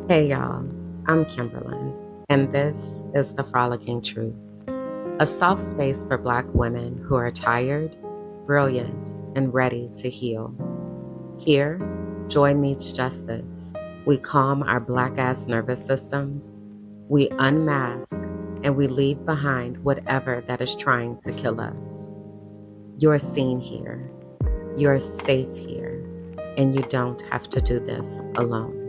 Hey y'all, I'm Kimberland, and this is the Frolicking Truth, a soft space for Black women who are tired, brilliant, and ready to heal. Here, joy meets justice. We calm our Black ass nervous systems, we unmask, and we leave behind whatever that is trying to kill us. You're seen here, you're safe here, and you don't have to do this alone.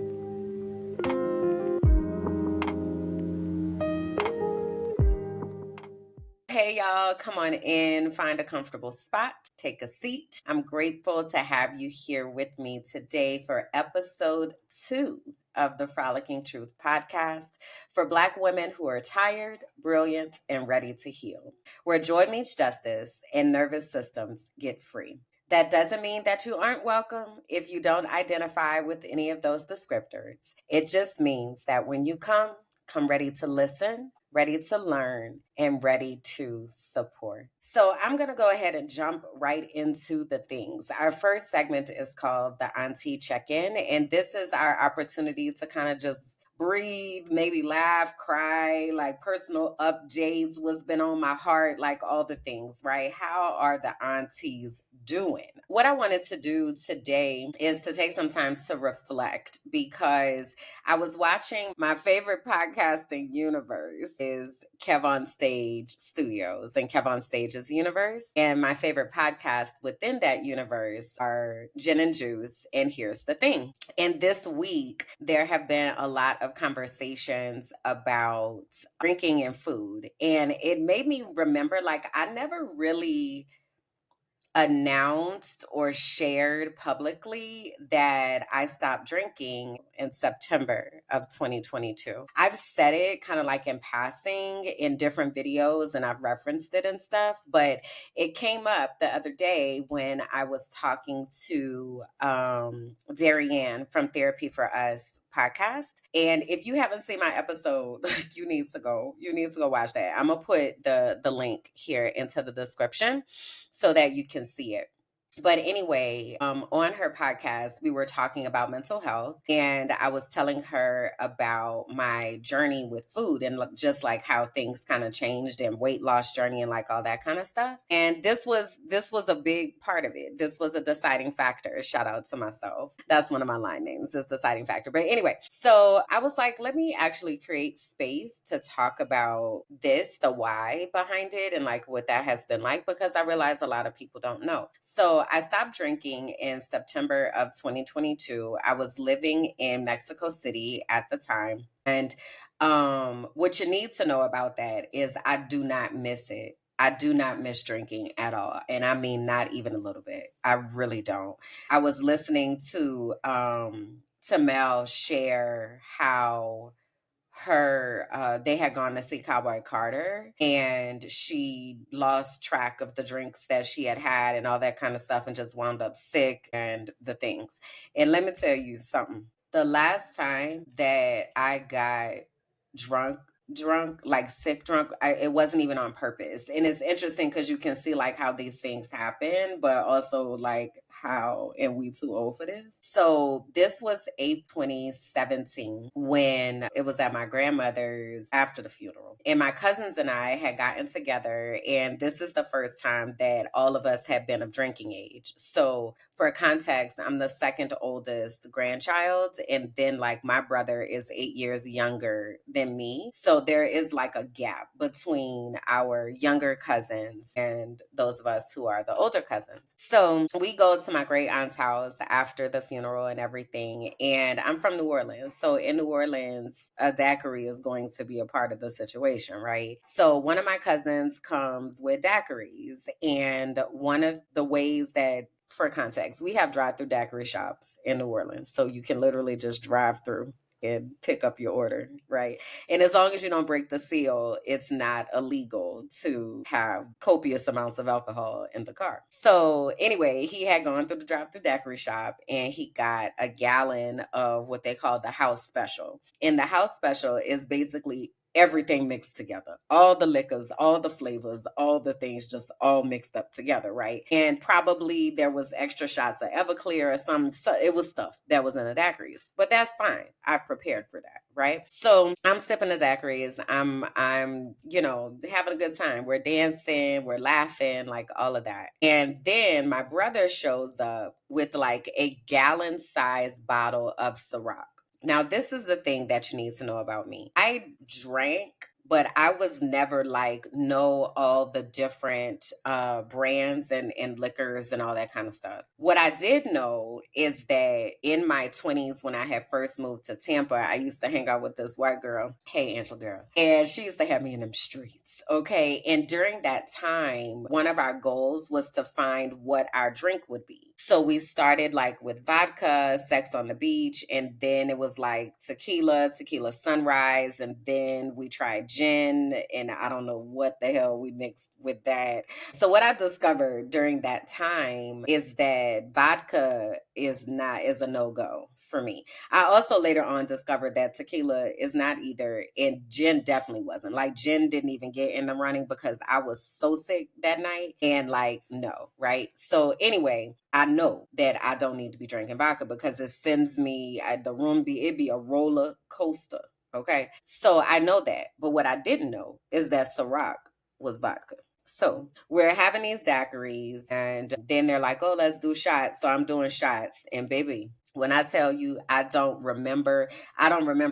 Hey y'all, come on in, find a comfortable spot, take a seat. I'm grateful to have you here with me today for episode 2 of the Frolicking Truth podcast for Black women who are tired, brilliant, and ready to heal, where joy meets justice and nervous systems get free. That doesn't mean that you aren't welcome if you don't identify with any of those descriptors. It just means that when you come ready to listen, ready to learn, and ready to support. So I'm going to go ahead and jump right into the things. Our first segment is called the Auntie Check-In, and this is our opportunity to kind of just breathe, maybe laugh, cry, like personal updates, what's been on my heart, like all the things, right? How are the aunties doing? What I wanted to do today is to take some time to reflect because I was watching my favorite podcasting universe is Kev on Stage Studios and Kev on Stage's universe. And my favorite podcasts within that universe are Gin and Juice and Here's the Thing. And this week, there have been a lot of conversations about drinking and food. And it made me remember, like, I never really announced or shared publicly that I stopped drinking in September of 2022. I've said it kind of like in passing in different videos and I've referenced it and stuff, but it came up the other day when I was talking to Darianne from Therapy for Us podcast. And if you haven't seen my episode, you need to go watch that. I'm gonna put the link here into the description so that you can see it. But anyway, on her podcast, we were talking about mental health, and I was telling her about my journey with food and just like how things kind of changed and weight loss journey and like all that kind of stuff. And this was a big part of it. This was a deciding factor. Shout out to myself. That's one of my line names, is deciding factor. But anyway, so I was like, let me actually create space to talk about this, the why behind it, and like what that has been like, because I realize a lot of people don't know. So I stopped drinking in September of 2022. I was living in Mexico City at the time. And what you need to know about that is I do not miss it. I do not miss drinking at all. And I mean, not even a little bit. I really don't. I was listening to Mel share how they had gone to see Cowboy Carter and she lost track of the drinks that she had had and all that kind of stuff and just wound up sick and the things. And let me tell you something. The last time that I got drunk like sick drunk, it wasn't even on purpose. And it's interesting because you can see like how these things happen, but also like how, and we too old for this. So this was April 2017 when it was at my grandmother's after the funeral. And my cousins and I had gotten together, and this is the first time that all of us had been of drinking age. So for context, I'm the second oldest grandchild, and then like my brother is 8 years younger than me. So there is like a gap between our younger cousins and those of us who are the older cousins. So we go to my great aunt's house after the funeral and everything. And I'm from New Orleans. So in New Orleans, a daiquiri is going to be a part of the situation, right? So one of my cousins comes with daiquiris. And one of the ways that, for context, we have drive-through daiquiri shops in New Orleans. So you can literally just drive through and pick up your order, right? And as long as you don't break the seal, it's not illegal to have copious amounts of alcohol in the car. So anyway, he had gone through the drive-through daiquiri shop and he got a gallon of what they call the house special. And the house special is basically everything mixed together. All the liquors, all the flavors, all the things just all mixed up together, right? And probably there was extra shots of Everclear or some, so it was stuff that was in the daiquiris. But that's fine. I prepared for that, right? So I'm sipping the daiquiris. I'm, having a good time. We're dancing, we're laughing, like all of that. And then my brother shows up with like a gallon sized bottle of Ciroc. Now, this is the thing that you need to know about me. I drank, but I was never like know all the different brands and liquors and all that kind of stuff. What I did know is that in my 20s, when I had first moved to Tampa, I used to hang out with this white girl. Hey, Angela girl. And she used to have me in them streets. Okay. And during that time, one of our goals was to find what our drink would be. So we started like with vodka, sex on the beach, and then it was like tequila sunrise, and then we tried gin, and I don't know what the hell we mixed with that. So what I discovered during that time is that vodka is a no-go for me. I also later on discovered that tequila is not either, and gin definitely wasn't. Like gin didn't even get in the running because I was so sick that night, and like no, right? So anyway, I know that I don't need to be drinking vodka because it sends me the room it'd be a roller coaster. Okay, so I know that, but what I didn't know is that Ciroc was vodka. So we're having these daiquiris, and then they're like, "Oh, let's do shots." So I'm doing shots, and baby, when I tell you, I don't remember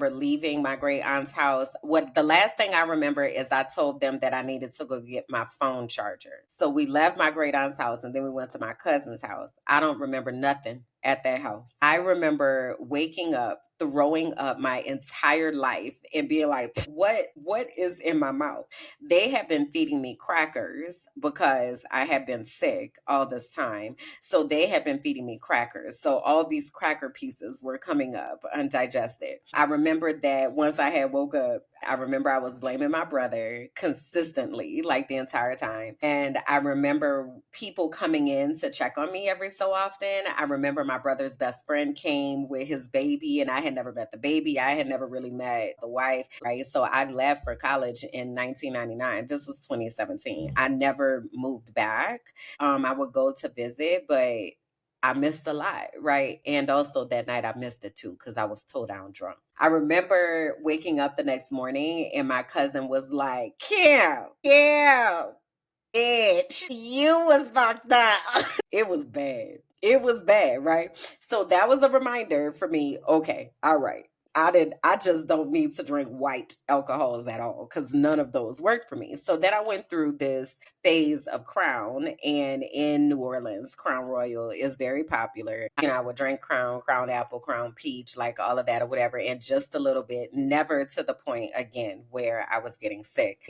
leaving my great aunt's house. What the last thing I remember is I told them that I needed to go get my phone charger. So we left my great aunt's house and then we went to my cousin's house. I don't remember nothing at that house. I remember waking up, throwing up my entire life and being like, what is in my mouth? They have been feeding me crackers because I have been sick all this time. So they had been feeding me crackers. So all these cracker pieces were coming up undigested. I remember that once I had woke up, I remember I was blaming my brother consistently, like the entire time. And I remember people coming in to check on me every so often. I remember my brother's best friend came with his baby, and I had never met the baby. I had never really met the wife, right? So I left for college in 1999. This was 2017. I never moved back. I would go to visit, but I missed a lot, right? And also that night I missed it too because I was toe down drunk. I remember waking up the next morning and my cousin was like, Kim, bitch, you was fucked up. It was bad. It was bad, right? So that was a reminder for me. Okay, all right. I just don't need to drink white alcohols at all because none of those worked for me. So then I went through this phase of Crown, and in New Orleans, Crown Royal is very popular. I would drink Crown, Crown Apple, Crown Peach, like all of that or whatever, and just a little bit, never to the point again where I was getting sick.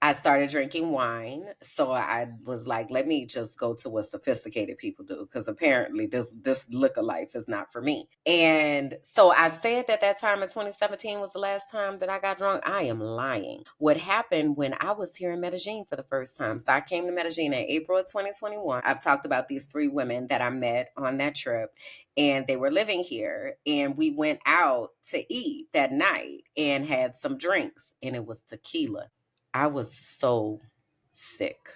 I started drinking wine, so I was like, let me just go to what sophisticated people do, because apparently this liquor life is not for me. And so I said that time in 2017 was the last time that I got drunk. I am lying. What happened when I was here in Medellin for the first time? So I came to Medellin in April of 2021. I've talked about these 3 women that I met on that trip, and they were living here, and we went out to eat that night and had some drinks, and it was tequila. I was so sick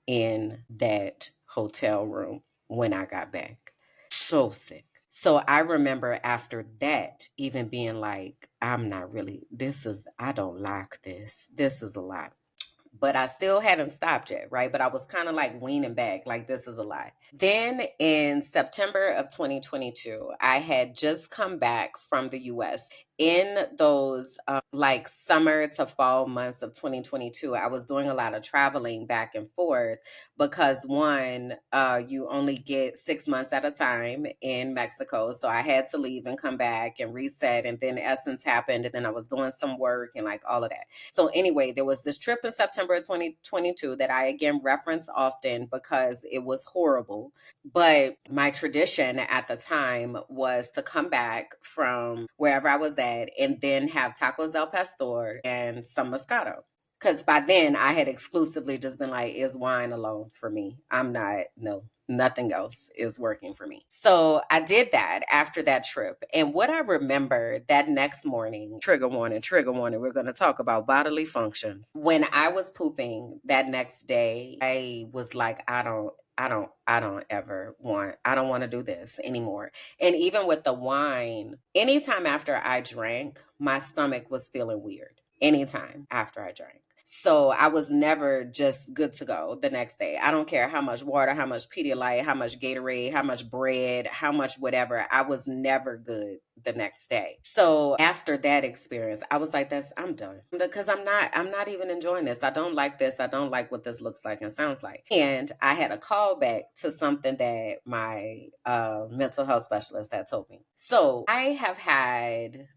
in that hotel room when I got back. So sick. So I remember after that even being like, I don't like this. This is a lot. But I still hadn't stopped yet, right? But I was kind of like weaning back, like this is a lot. Then in September of 2022, I had just come back from the US. In those like summer to fall months of 2022, I was doing a lot of traveling back and forth because one, you only get 6 months at a time in Mexico. So I had to leave and come back and reset. And then Essence happened. And then I was doing some work and like all of that. So anyway, there was this trip in September of 2022 that I again reference often because it was horrible. But my tradition at the time was to come back from wherever I was at and then have tacos al pastor and some Moscato. Because by then I had exclusively just been like, is wine alone for me? I'm not, no. nothing else is working for me. So I did that after that trip. And what I remember that next morning, trigger warning, we're going to talk about bodily functions. When I was pooping that next day, I was like, I don't want to do this anymore. And even with the wine, anytime after I drank, my stomach was feeling weird. Anytime after I drank. So I was never just good to go the next day. I don't care how much water, how much Pedialyte, how much Gatorade, how much bread, how much whatever. I was never good the next day. So after that experience, I was like, I'm done. Because I'm not even enjoying this. I don't like this. I don't like what this looks like and sounds like. And I had a callback to something that my mental health specialist had told me. So I have had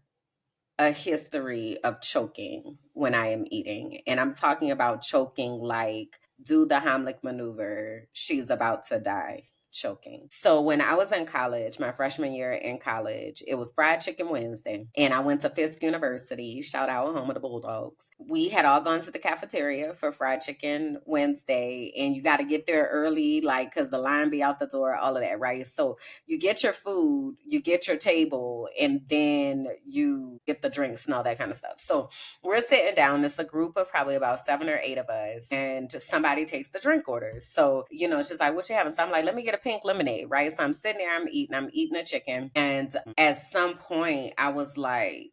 a history of choking when I am eating. And I'm talking about choking like do the Heimlich maneuver, she's about to die choking. So when I was in college, my freshman year in college, it was Fried Chicken Wednesday. And I went to Fisk University, shout out, home of the Bulldogs. We had all gone to the cafeteria for Fried Chicken Wednesday. And you got to get there early, like, because the line be out the door, all of that, right? So you get your food, you get your table, and then you get the drinks and all that kind of stuff. So we're sitting down. It's a group of probably about 7 or 8 of us, and somebody takes the drink orders. So, it's just like, what you having? So I'm like, let me get a pink lemonade, right? So I'm sitting there, I'm eating a chicken. And at some point, I was like,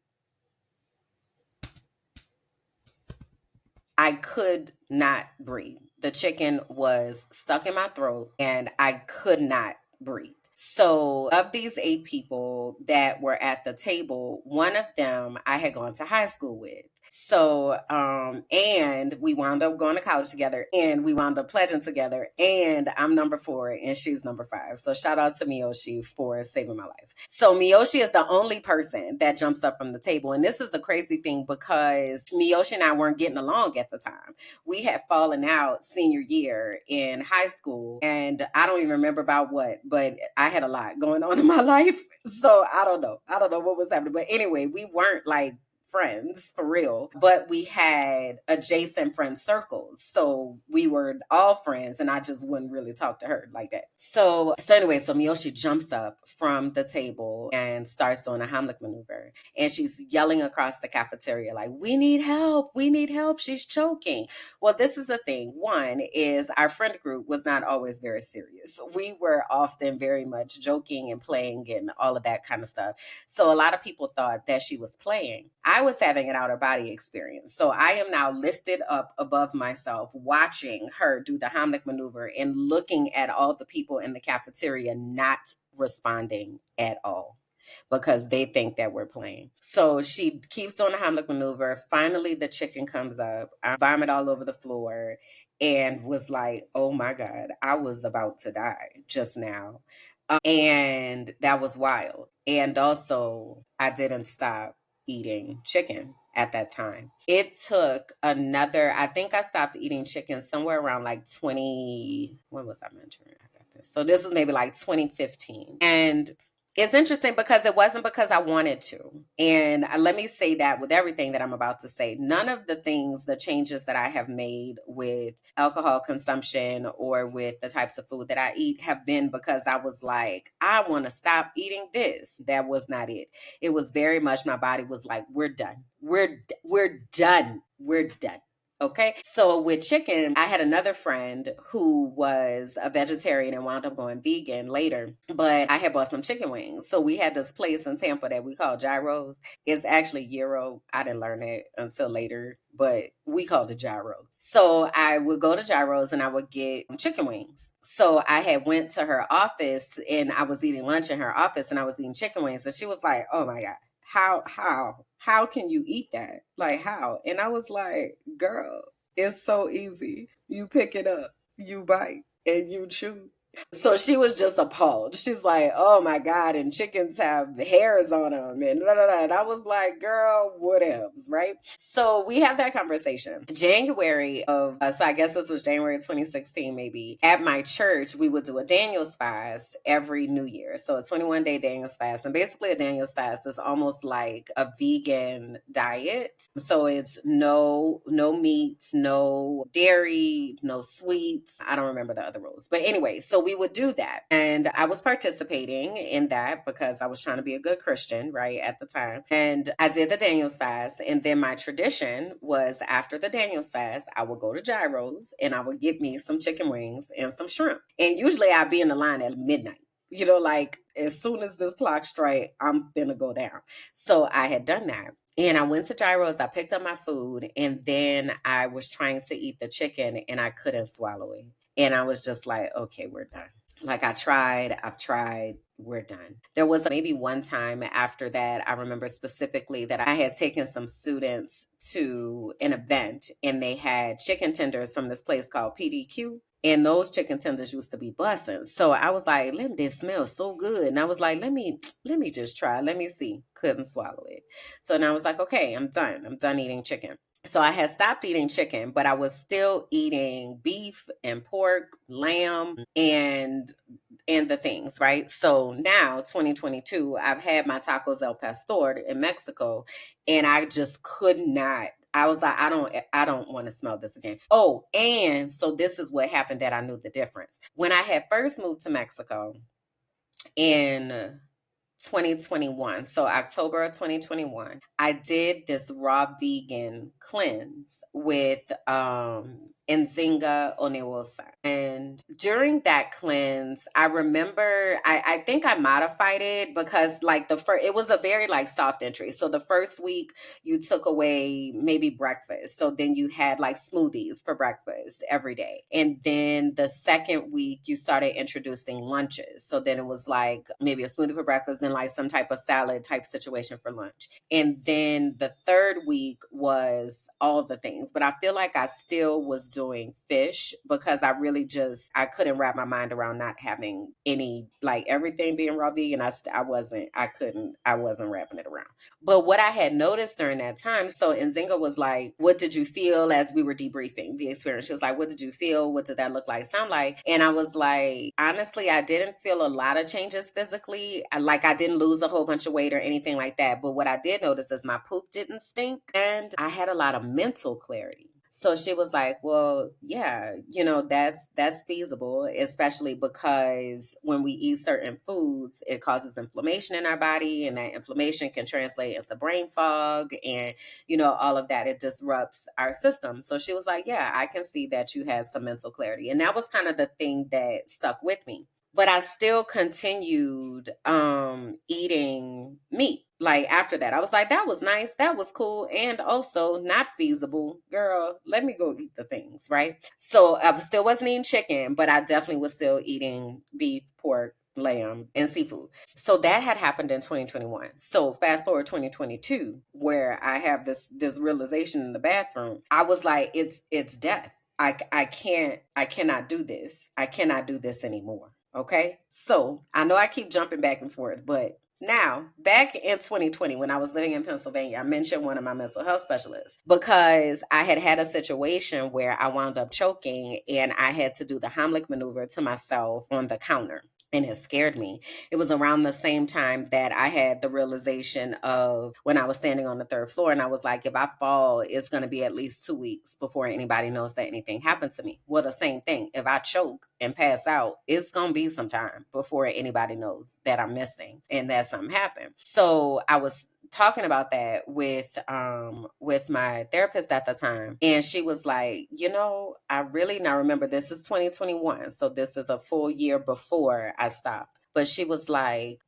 I could not breathe. The chicken was stuck in my throat and I could not breathe. So, of these 8 people that were at the table, one of them I had gone to high school with. So, and we wound up going to college together and we wound up pledging together. And I'm number 4 and she's number 5. So, shout out to Miyoshi for saving my life. So, Miyoshi is the only person that jumps up from the table. And this is the crazy thing because Miyoshi and I weren't getting along at the time. We had fallen out senior year in high school. And I don't even remember about what, but I had a lot going on in my life. So I don't know. I don't know what was happening. But anyway, we weren't like friends for real, but we had adjacent friend circles. So we were all friends and I just wouldn't really talk to her like that. So anyway, so Miyoshi jumps up from the table and starts doing a Heimlich maneuver. And she's yelling across the cafeteria like, we need help. We need help. She's choking. Well, this is the thing. One is our friend group was not always very serious. We were often very much joking and playing and all of that kind of stuff. So a lot of people thought that she was playing. I was having an outer body experience. So I am now lifted up above myself, watching her do the Heimlich maneuver and looking at all the people in the cafeteria not responding at all because they think that we're playing. So she keeps doing the Heimlich maneuver. Finally, the chicken comes up. I vomit all over the floor and was like, oh my God, I was about to die just now. And that was wild. And also, I didn't stop eating chicken at that time. It took I think I stopped eating chicken somewhere around like when was I mentioning? I got this. So this was maybe like 2015. And it's interesting because it wasn't because I wanted to. And let me say that with everything that I'm about to say, none of the changes that I have made with alcohol consumption or with the types of food that I eat have been because I was like, I want to stop eating this. That was not it. It was very much my body was like, we're done. We're done. We're done. Okay. So with chicken, I had another friend who was a vegetarian and wound up going vegan later, but I had bought some chicken wings. So we had this place in Tampa that we call Gyros. It's actually gyro. I didn't learn it until later, but we called it Gyros. So I would go to Gyros and I would get chicken wings. So I had went to her office and I was eating lunch in her office and I was eating chicken wings. And she was like, oh my God. How can you eat that? Like how? And I was like, girl, it's so easy. You pick it up, you bite, and you chew. So she was just appalled. She's like, oh my God, and chickens have hairs on them and blah, blah, blah. And I was like, girl, whatevs, right? So we have that conversation. So I guess this was January 2016 maybe. At my church, we would do a Daniel's fast every New Year. So a 21-day Daniel's fast. And basically a Daniel's fast is almost like a vegan diet. So it's no meats, no dairy, no sweets. I don't remember the other rules. But anyway, so So we would do that. And I was participating in that because I was trying to be a good Christian, right, at the time. And I did the Daniel's fast. And then my tradition was after the Daniel's fast, I would go to Gyro's and I would get me some chicken wings and some shrimp. And usually I'd be in the line at midnight. You know, like as soon as this clock strike, I'm gonna go down. So I had done that. And I went to Gyro's, I picked up my food, and then I was trying to eat the chicken and I couldn't swallow it. And I was just like, okay, we're done. Like I've tried, we're done. There was maybe one time after that, I remember specifically that I had taken some students to an event and they had chicken tenders from this place called PDQ. And those chicken tenders used to be bussin'. So I was like, this smells so good. And I was like, let me just try. Let me see. Couldn't swallow it. So then I was like, okay, I'm done. I'm done eating chicken. So I had stopped eating chicken, but I was still eating beef and pork, lamb, and the things, right? So now 2022, I've had my tacos al pastor in Mexico and I just could not. I was like, I don't want to smell this again. Oh, and so this is what happened that I knew the difference. When I had first moved to Mexico in 2021, so October of 2021, I did this raw vegan cleanse with Nzinga Onewosa. And during that cleanse, I remember I think I modified it because like the first it was a very like soft entry. So the first week you took away maybe breakfast. So then you had like smoothies for breakfast every day. And then the second week you started introducing lunches. So then it was like maybe a smoothie for breakfast and like some type of salad type situation for lunch. And then the third week was all the things. But I feel like I still was doing fish because I really just I couldn't wrap my mind around not having any like everything being raw vegan. I wasn't wrapping it around. But what I had noticed during that time, so Nzinga was like, what did you feel as we were debriefing the experience? She was like, what did you feel? What did that look like, sound like? And I was like, honestly, I didn't feel a lot of changes physically. Like I didn't lose a whole bunch of weight or anything like that. But what I did notice is my poop didn't stink and I had a lot of mental clarity. So she was like, well, yeah, you know, that's feasible, especially because when we eat certain foods, it causes inflammation in our body and that inflammation can translate into brain fog and, you know, all of that. It disrupts our system. So she was like, yeah, I can see that you had some mental clarity. And that was kind of the thing that stuck with me. But I still continued eating meat. Like after that, I was like, that was nice. That was cool. And also not feasible. Girl, let me go eat the things, right? So I still wasn't eating chicken, but I definitely was still eating beef, pork, lamb, and seafood. So that had happened in 2021. So fast forward 2022, where I have this realization in the bathroom, I was like, it's death. I cannot do this. I cannot do this anymore. Okay. So I know I keep jumping back and forth, but now, back in 2020, when I was living in Pennsylvania, I mentioned one of my mental health specialists because I had had a situation where I wound up choking and I had to do the Heimlich maneuver to myself on the counter. And it scared me. It was around the same time that I had the realization of when I was standing on the third floor and I was like, if I fall, it's going to be at least 2 weeks before anybody knows that anything happened to me. Well, the same thing. If I choke and pass out, it's going to be some time before anybody knows that I'm missing and that something happened. So I was talking about that with my therapist at the time, and she was like, you know, I really now remember this is 2021, so this is a full year before I stopped. But she was like,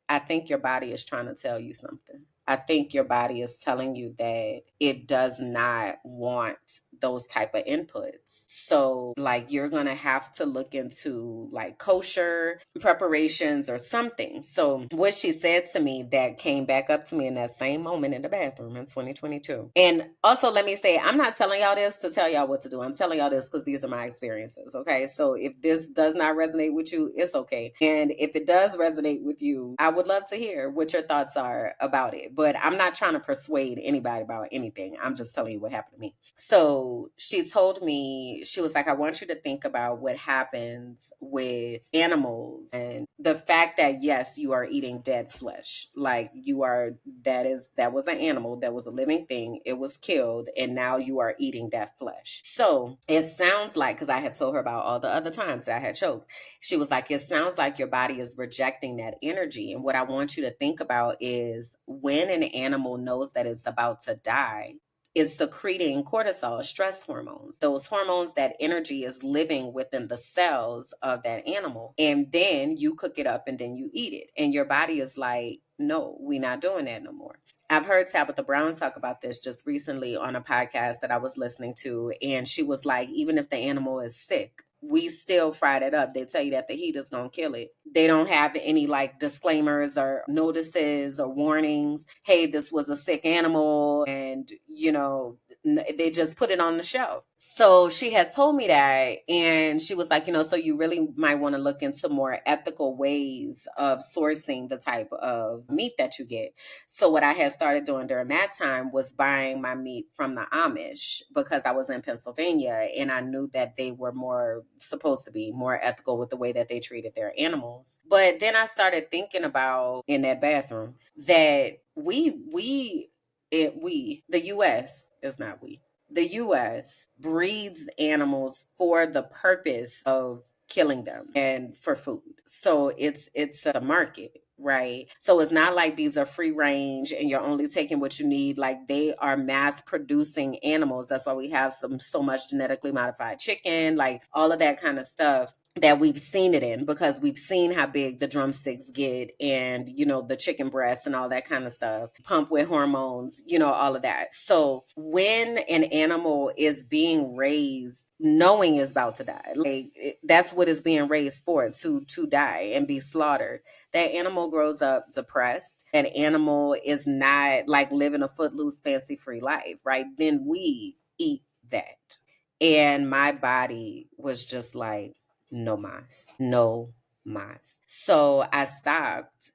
I think your body is trying to tell you something. I think your body is telling you that it does not want those type of inputs. So like you're going to have to look into like kosher preparations or something. So what she said to me that came back up to me in that same moment in the bathroom in 2022. And also let me say, I'm not telling y'all this to tell y'all what to do. I'm telling y'all this because these are my experiences. Okay. So if this does not resonate with you, it's okay. And if it does resonate with you, I would love to hear what your thoughts are about it. But I'm not trying to persuade anybody about anything. I'm just telling you what happened to me. So So she told me, she was like, I want you to think about what happens with animals and the fact that, yes, you are eating dead flesh. Like you are, that was an animal, that was a living thing. It was killed, and now you are eating that flesh. So it sounds like, because I had told her about all the other times that I had choked, she was like, it sounds like your body is rejecting that energy. And what I want you to think about is when an animal knows that it's about to die, is secreting cortisol, stress hormones, those hormones, that energy is living within the cells of that animal. And then you cook it up and then you eat it. And your body is like, no, we're not doing that no more. I've heard Tabitha Brown talk about this just recently on a podcast that I was listening to. And she was like, even if the animal is sick, we still fried it up. They tell you that the heat is going to kill it. They don't have any like disclaimers or notices or warnings. Hey, this was a sick animal. And, they just put it on the shelf. So she had told me that. And she was like, so you really might want to look into more ethical ways of sourcing the type of meat that you get. So what I had started doing during that time was buying my meat from the Amish, because I was in Pennsylvania and I knew that they were supposed to be more ethical with the way that they treated their animals. But then I started thinking about, in that bathroom, that the US is not we. The US breeds animals for the purpose of killing them and for food. So it's a market, right? So it's not like these are free range and you're only taking what you need. Like they are mass producing animals. That's why we have so much genetically modified chicken, like all of that kind of stuff that we've seen it in, because we've seen how big the drumsticks get, and the chicken breasts and all that kind of stuff, pump with hormones, all of that. So when an animal is being raised knowing it's about to die, like that's what it's being raised for, to die and be slaughtered, that animal grows up depressed. That animal is not like living a footloose fancy free life, right? Then we eat that. And my body was just like, no mas, no mas. So I stopped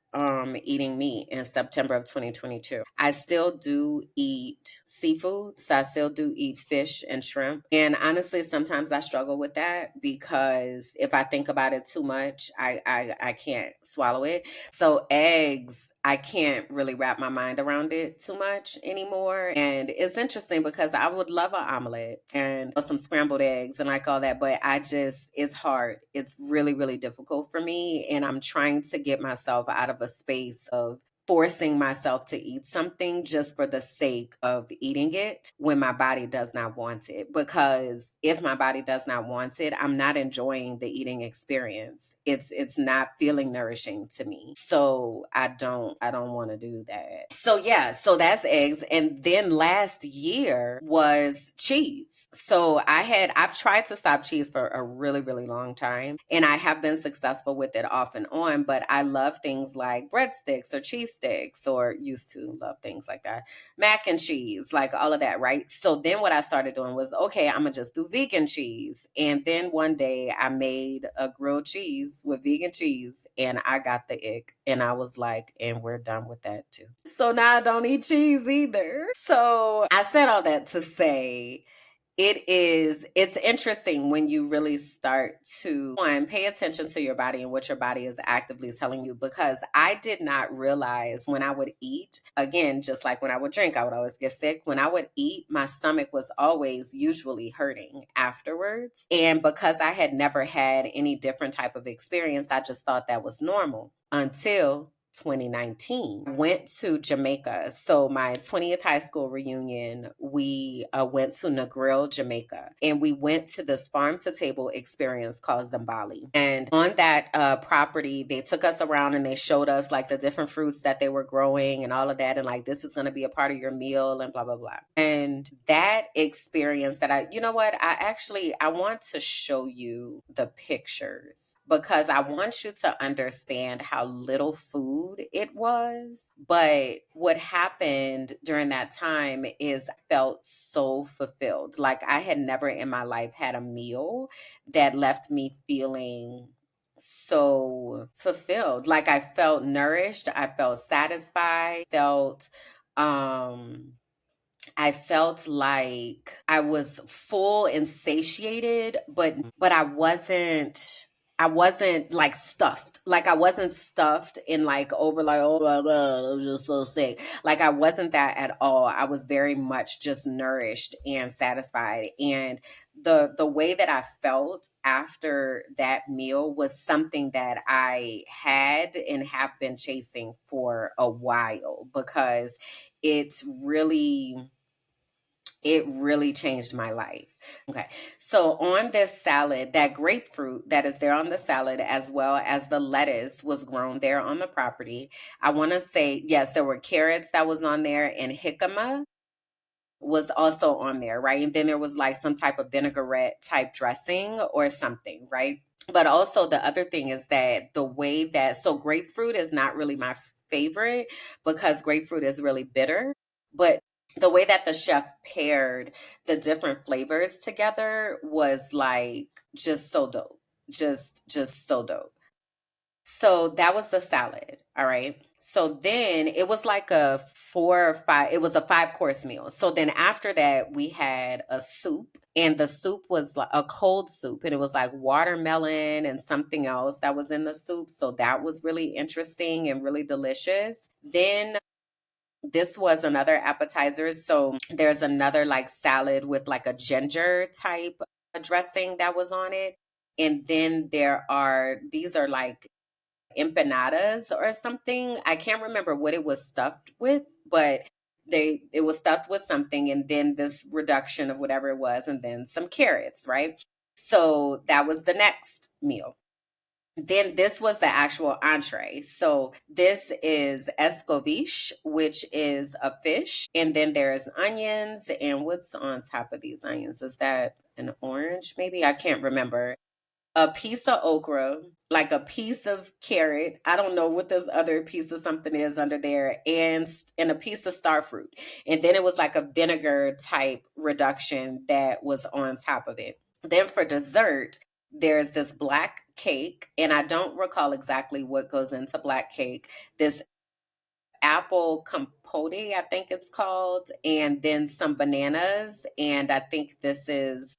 eating meat in September of 2022. I still do eat seafood, so I still do eat fish and shrimp. And honestly, sometimes I struggle with that, because if I think about it too much, I can't swallow it. So eggs, I can't really wrap my mind around it too much anymore. And it's interesting because I would love an omelet and some scrambled eggs and like all that, but it's hard. It's really, really difficult for me. And I'm trying to get myself out of a space of forcing myself to eat something just for the sake of eating it when my body does not want it. Because if my body does not want it, I'm not enjoying the eating experience. It's not feeling nourishing to me. So I don't want to do that. So yeah, so that's eggs. And then last year was cheese. So I've tried to stop cheese for a really, really long time, and I have been successful with it off and on, but I love things like breadsticks or cheese sticks, or used to love things like that, mac and cheese, like all of that, right? So then what I started doing was, okay, I'm gonna just do vegan cheese. And then one day I made a grilled cheese with vegan cheese, and I got the ick, and I was like, and we're done with that too. So now I don't eat cheese either. So I said all that to say, it's interesting when you really start to, one, pay attention to your body and what your body is actively telling you. Because I did not realize when I would eat, again, just like when I would drink, I would always get sick. When I would eat, my stomach was always usually hurting afterwards. And because I had never had any different type of experience, I just thought that was normal until 2019. Went to Jamaica. So my 20th high school reunion, we went to Negril, Jamaica, and we went to this farm to table experience called Zambali. And on that property, they took us around and they showed us like the different fruits that they were growing and all of that, and like, this is going to be a part of your meal and blah blah blah. And that experience, that I want to show you the pictures, because I want you to understand how little food it was. But what happened during that time is I felt so fulfilled. Like I had never in my life had a meal that left me feeling so fulfilled. Like I felt nourished, I felt satisfied, felt I felt like I was full and satiated, but I wasn't like stuffed. Like I wasn't stuffed and like over like, oh my God, I'm just so sick. Like I wasn't that at all. I was very much just nourished and satisfied. And the way that I felt after that meal was something that I had and have been chasing for a while, because it's really it really changed my life. Okay. So on this salad, that grapefruit that is there on the salad, as well as the lettuce, was grown there on the property. I want to say, yes, there were carrots that was on there, and jicama was also on there, right? And then there was like some type of vinaigrette type dressing or something, right? But also the other thing is that the way that, so grapefruit is not really my favorite because grapefruit is really bitter, but the way that the chef paired the different flavors together was like just so dope. Just so dope. So that was the salad. All right. So then it was like a 4 or 5, it was a 5 course meal. So then after that, we had a soup, and the soup was like a cold soup, and it was like watermelon and something else that was in the soup. So that was really interesting and really delicious. Then this was another appetizer. So there's another like salad with like a ginger type dressing that was on it. And then these are like empanadas or something. I can't remember what it was stuffed with, but it was stuffed with something, and then this reduction of whatever it was, and then some carrots, right? So that was the next meal. Then this was the actual entree. So this is escoviche, which is a fish, and then there's onions. And what's on top of these onions? Is that an orange? Maybe I can't remember. A piece of okra, like a piece of carrot. I don't know what this other piece of something is under there, and a piece of star fruit. And then it was like a vinegar type reduction that was on top of it. Then for dessert, there's this black cake, and I don't recall exactly what goes into black cake. This apple compote, I think it's called, and then some bananas, and I think this is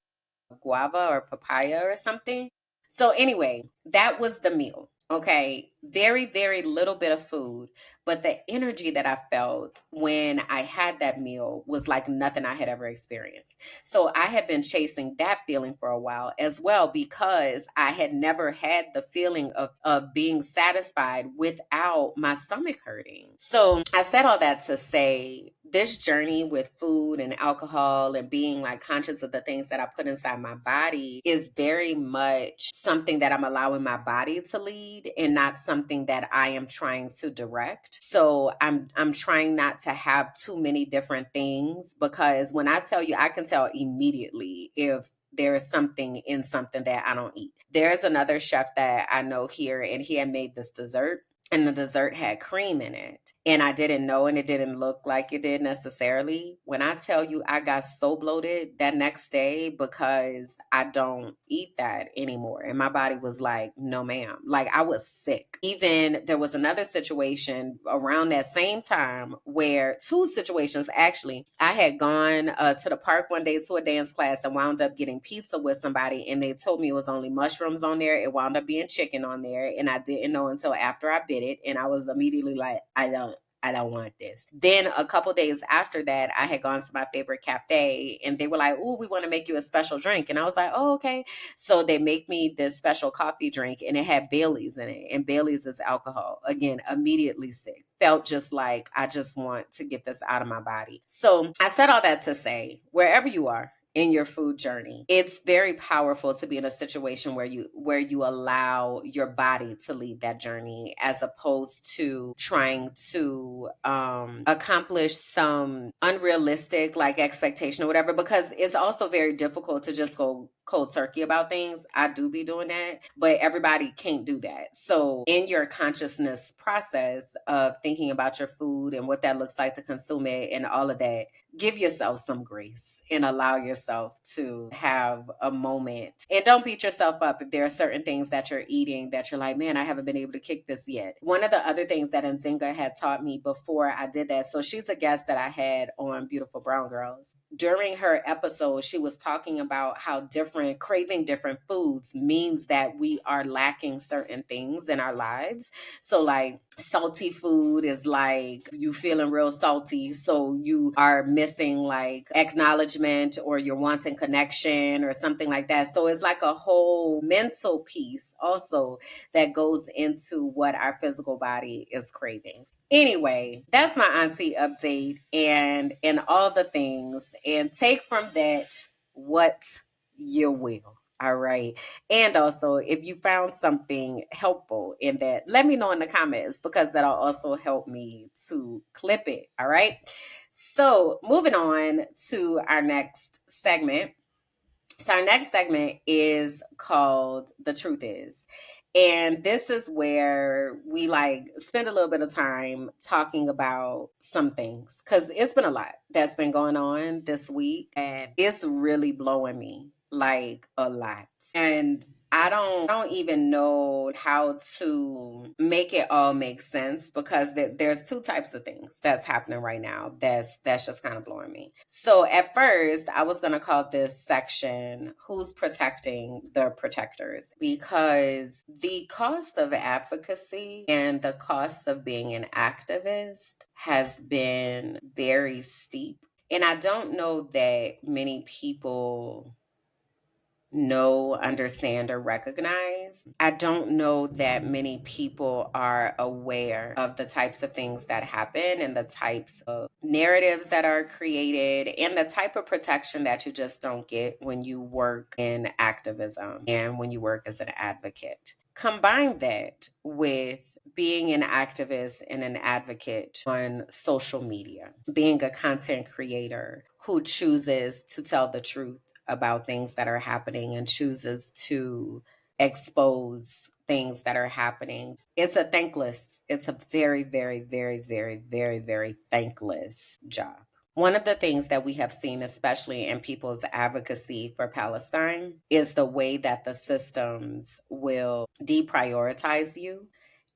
guava or papaya or something. So anyway, that was the meal. Okay, very, very little bit of food, but the energy that I felt when I had that meal was like nothing I had ever experienced. So I had been chasing that feeling for a while as well, because I had never had the feeling of being satisfied without my stomach hurting. So I said all that to say this journey with food and alcohol and being like conscious of the things that I put inside my body is very much something that I'm allowing my body to lead, and not something that I am trying to direct. So I'm trying not to have too many different things, because when I tell you, I can tell immediately if there is something in something that I don't eat. There's another chef that I know here, and he had made this dessert, and the dessert had cream in it. And I didn't know, and it didn't look like it did necessarily. When I tell you, I got so bloated that next day because I don't eat that anymore. And my body was like, no, ma'am. Like I was sick. Even there was another situation around that same time, where two situations actually. I had gone to the park one day to a dance class and wound up getting pizza with somebody, and they told me it was only mushrooms on there. It wound up being chicken on there, and I didn't know until after I bit it, and I was immediately like, I don't want this. Then a couple days after that, I had gone to my favorite cafe, and they were like, "Oh, we want to make you a special drink." And I was like, "Oh, okay." So they make me this special coffee drink, and it had Bailey's in it. And Bailey's is alcohol. Again, immediately sick. Felt just like I just want to get this out of my body. So I said all that to say, wherever you are in your food journey, it's very powerful to be in a situation where you allow your body to lead that journey, as opposed to trying to accomplish some unrealistic like expectation or whatever, because it's also very difficult to just go cold turkey about things. I do be doing that, but everybody can't do that. So in your consciousness process of thinking about your food and what that looks like to consume it and all of that, give yourself some grace and allow yourself yourself to have a moment. And don't beat yourself up if there are certain things that you're eating that you're like, man, I haven't been able to kick this yet. One of the other things that Nzinga had taught me before I did that, so she's a guest that I had on Beautiful Brown Girls. During her episode, she was talking about how craving different foods means that we are lacking certain things in our lives. So like salty food is like you feeling real salty, so you are missing like acknowledgement or you're wanting connection or something like that. So it's like a whole mental piece also that goes into what our physical body is craving. Anyway, that's my auntie update and all the things, and take from that what you will. All right. And also, if you found something helpful in that, let me know in the comments because that'll also help me to clip it. All right. So, moving on to our next segment. So, our next segment is called The Truth Is. And this is where we like spend a little bit of time talking about some things because it's been a lot that's been going on this week and it's really blowing me like a lot. And I don't even know how to make it all make sense because there's two types of things that's happening right now that's just kind of blowing me. So at first I was going to call this section Who's Protecting the Protectors, because the cost of advocacy and the cost of being an activist has been very steep. And I don't know that many people know, understand, or recognize. I don't know that many people are aware of the types of things that happen and the types of narratives that are created and the type of protection that you just don't get when you work in activism and when you work as an advocate. Combine that with being an activist and an advocate on social media, being a content creator who chooses to tell the truth about things that are happening and chooses to expose things that are happening. It's a thankless, it's a very, very, very, very, very, very thankless job. One of the things that we have seen, especially in people's advocacy for Palestine, is the way that the systems will deprioritize you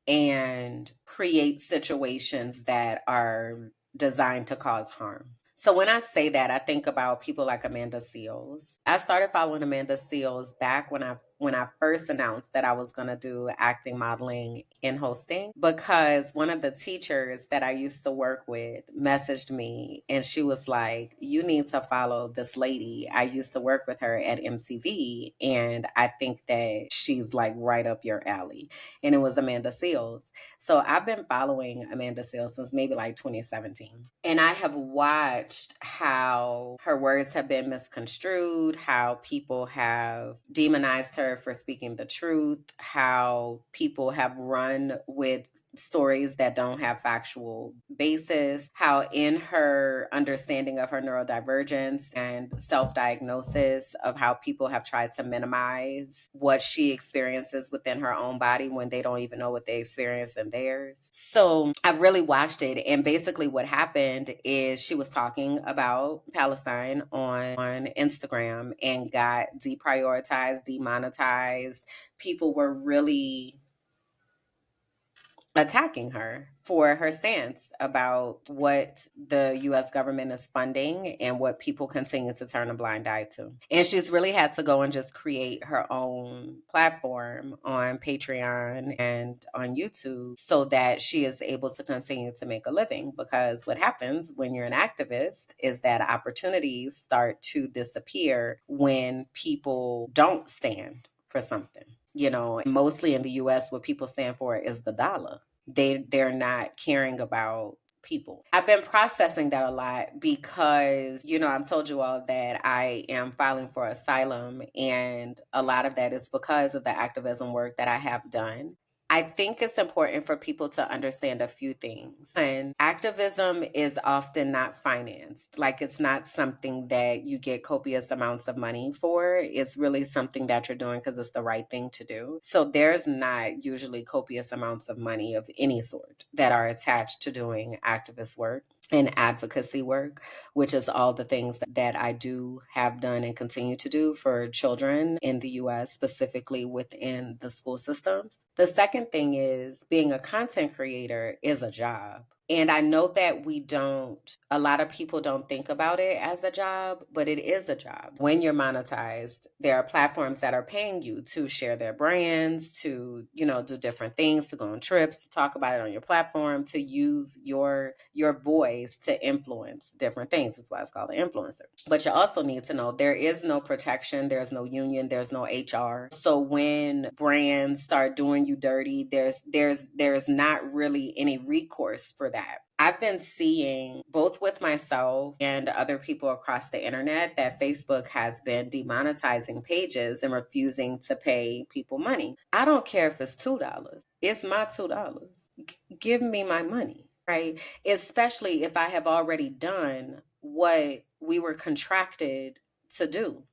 and create situations that are designed to cause harm. So when I say that, I think about people like Amanda Seales. I started following Amanda Seales back when I first announced that I was going to do acting, modeling, and hosting, because one of the teachers that I used to work with messaged me and she was like, "You need to follow this lady. I used to work with her at MTV and I think that she's like right up your alley." And it was Amanda Seales. So I've been following Amanda Seales since maybe like 2017. And I have watched how her words have been misconstrued, how people have demonized her for speaking the truth, how people have run with stories that don't have factual basis, how in her understanding of her neurodivergence and self-diagnosis of how people have tried to minimize what she experiences within her own body when they don't even know what they experience in theirs. So I've really watched it, and basically what happened is she was talking about Palestine on Instagram and got deprioritized, demonetized. People were really attacking her for her stance about what the US government is funding and what people continue to turn a blind eye to. And she's really had to go and just create her own platform on Patreon and on YouTube so that she is able to continue to make a living. Because what happens when you're an activist is that opportunities start to disappear when people don't stand for something. You know, mostly in the US, what people stand for is the dollar. They're not caring about people. I've been processing that a lot because, you know, I've told you all that I am filing for asylum, and a lot of that is because of the activism work that I have done. I think it's important for people to understand a few things. And activism is often not financed. Like, it's not something that you get copious amounts of money for. It's really something that you're doing because it's the right thing to do. So there's not usually copious amounts of money of any sort that are attached to doing activist work and advocacy work, which is all the things that I do have done and continue to do for children in the US, specifically within the school systems. The second thing is being a content creator is a job. And I know that a lot of people don't think about it as a job, but it is a job. When you're monetized, there are platforms that are paying you to share their brands, to, do different things, to go on trips, to talk about it on your platform, to use your voice to influence different things. That's why it's called an influencer. But you also need to know there is no protection, there's no union, there's no HR. So when brands start doing you dirty, there's not really any recourse for that. I've been seeing, both with myself and other people across the internet, that Facebook has been demonetizing pages and refusing to pay people money. I don't care if it's $2. It's my $2. Give me my money, right? Especially if I have already done what we were contracted to do.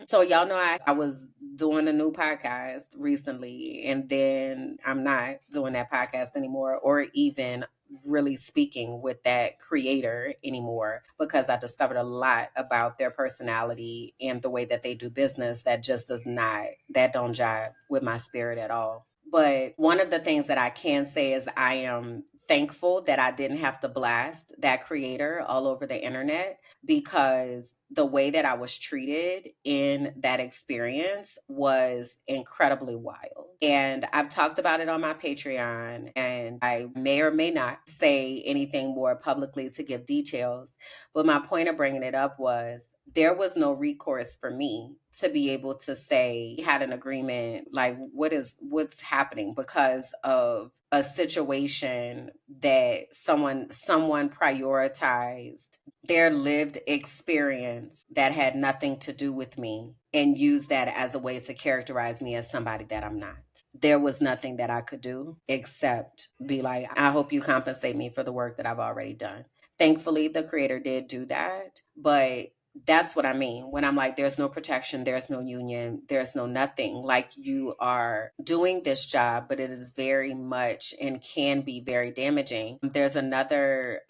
So y'all know I was doing a new podcast recently, and then I'm not doing that podcast anymore, or even really speaking with that creator anymore, because I discovered a lot about their personality and the way that they do business that don't jive with my spirit at all. But one of the things that I can say is I am thankful that I didn't have to blast that creator all over the internet, because the way that I was treated in that experience was incredibly wild. And I've talked about it on my Patreon, and I may or may not say anything more publicly to give details. But my point of bringing it up was there was no recourse for me to be able to say, had an agreement, like what's happening, because of a situation that someone prioritized their lived experience that had nothing to do with me and used that as a way to characterize me as somebody that I'm not. There was nothing that I could do except be like, I hope you compensate me for the work that I've already done. Thankfully, the creator did do that, but that's what I mean when I'm like, there's no protection, there's no union, there's no nothing. Like, you are doing this job, but it is very much and can be very damaging. There's another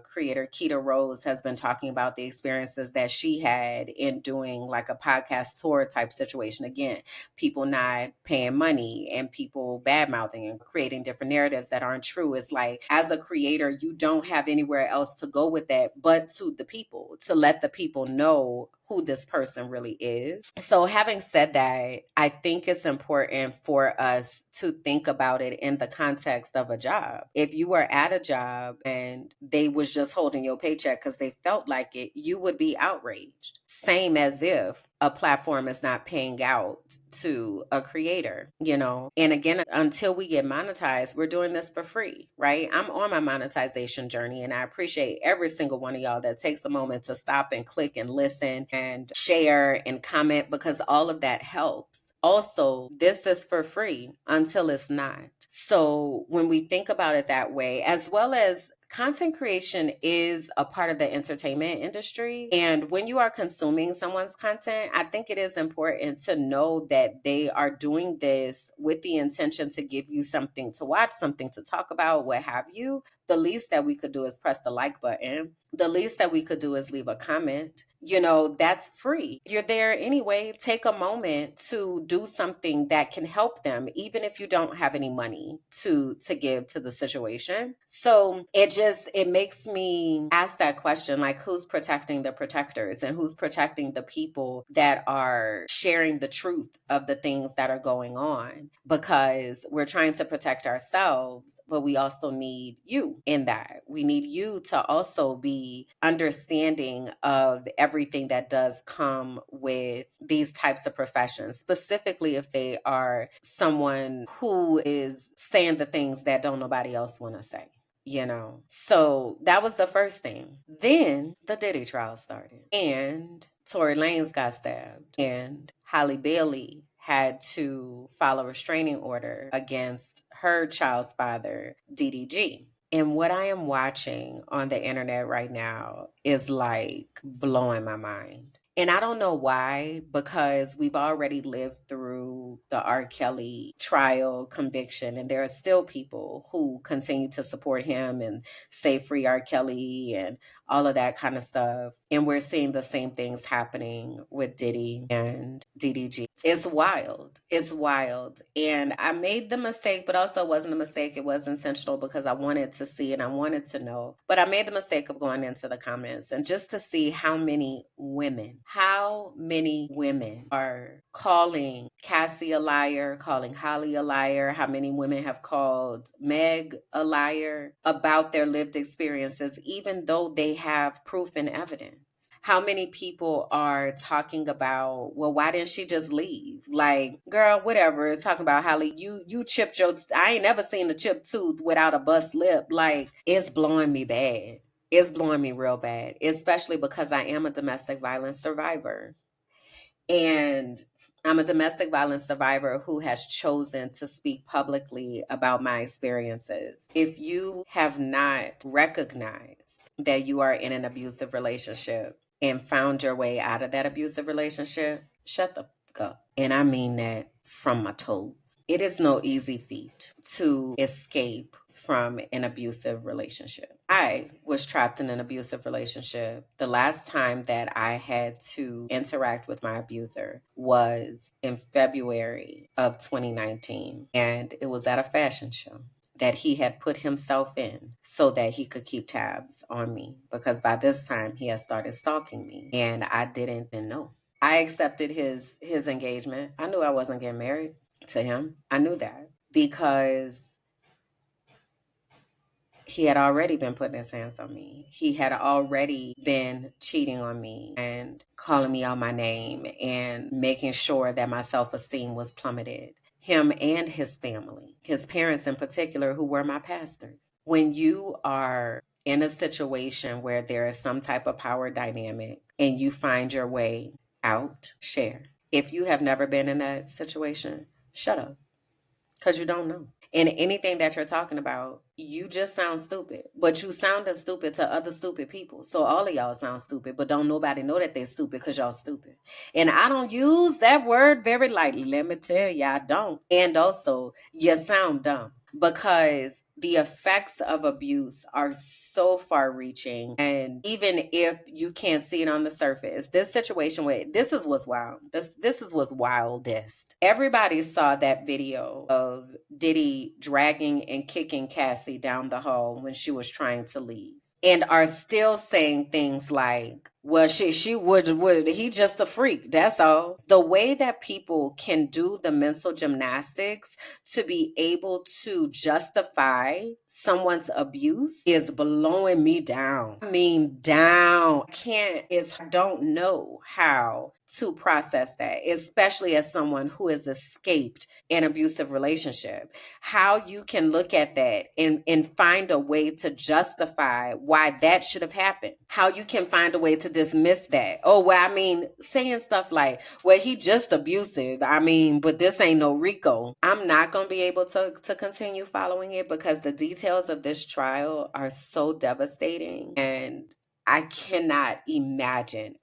creator, Keita Rose, has been talking about the experiences that she had in doing like a podcast tour type situation. Again, people not paying money and people bad mouthing and creating different narratives that aren't true. It's like, as a creator, you don't have anywhere else to go with that but to the people, to let the people know who this person really is. So having said that, I think it's important for us to think about it in the context of a job. If you were at a job and they was just holding your paycheck because they felt like it, you would be outraged. Same as if a platform is not paying out to a creator, And again, until we get monetized, we're doing this for free, right? I'm on my monetization journey, and I appreciate every single one of y'all that takes a moment to stop and click and listen and share and comment, because all of that helps. Also, this is for free until it's not. So when we think about it that way, as well as content creation is a part of the entertainment industry. And when you are consuming someone's content, I think it is important to know that they are doing this with the intention to give you something to watch, something to talk about, what have you. The least that we could do is press the like button. The least that we could do is leave a comment. That's free. You're there anyway. Take a moment to do something that can help them, even if you don't have any money to give to the situation. So it makes me ask that question, like, who's protecting the protectors and who's protecting the people that are sharing the truth of the things that are going on? Because we're trying to protect ourselves, but we also need you in that. We need you to also be understanding of everything that does come with these types of professions, specifically if they are someone who is saying the things that don't nobody else want to say. So that was the first thing. Then the Diddy trial started, and Tory Lanez got stabbed, and Halle Bailey had to file a restraining order against her child's father, DDG. And what I am watching on the internet right now is like blowing my mind. And I don't know why, because we've already lived through the R. Kelly trial conviction, and there are still people who continue to support him and say free R. Kelly and all of that kind of stuff. And we're seeing the same things happening with Diddy and DDG. It's wild. It's wild. And I made the mistake, but also wasn't a mistake. It was intentional because I wanted to see and I wanted to know. But I made the mistake of going into the comments and just to see how many women are calling Cassie a liar, calling Holly a liar, how many women have called Meg a liar about their lived experiences, even though they have proof and evidence. How many people are talking about, well, why didn't she just leave? Like, girl, whatever. Talking about Holly, you chipped your. I ain't never seen a chipped tooth without a bust lip. Like, it's blowing me bad. It's blowing me real bad, especially because I am a domestic violence survivor. And I'm a domestic violence survivor who has chosen to speak publicly about my experiences. If you have not recognized that you are in an abusive relationship and found your way out of that abusive relationship, shut the fuck up. And I mean that from my toes. It is no easy feat to escape from an abusive relationship. I was trapped in an abusive relationship. The last time that I had to interact with my abuser was in February of 2019, and it was at a fashion show that he had put himself in so that he could keep tabs on me, because by this time he had started stalking me and I didn't even know. I accepted his engagement. I knew I wasn't getting married to him. I knew that because he had already been putting his hands on me. He had already been cheating on me and calling me out my name and making sure that my self-esteem was plummeted. Him and his family, his parents in particular, who were my pastors. When you are in a situation where there is some type of power dynamic and you find your way out, share. If you have never been in that situation, shut up, because you don't know. And anything that you're talking about, you just sound stupid. But you sounded stupid to other stupid people. So all of y'all sound stupid, but don't nobody know that they're stupid because y'all stupid. And I don't use that word very lightly. Let me tell you, I don't. And also, you sound dumb, because the effects of abuse are so far reaching. And even if you can't see it on the surface, this situation with this is what's wild. This is what's wildest. Everybody saw that video of Diddy dragging and kicking Cassie down the hall when she was trying to leave, and are still saying things like, well, she would he just a freak, that's all. The way that people can do the mental gymnastics to be able to justify someone's abuse is blowing me down. I mean, down. I don't know how to process that, especially as someone who has escaped an abusive relationship. How you can look at that and find a way to justify why that should have happened. How you can find a way to dismiss that. Oh, well, I mean, saying stuff like, well, he just abusive. I mean, but this ain't no Rico. I'm not going to be able to continue following it because the details of this trial are so devastating. And I cannot imagine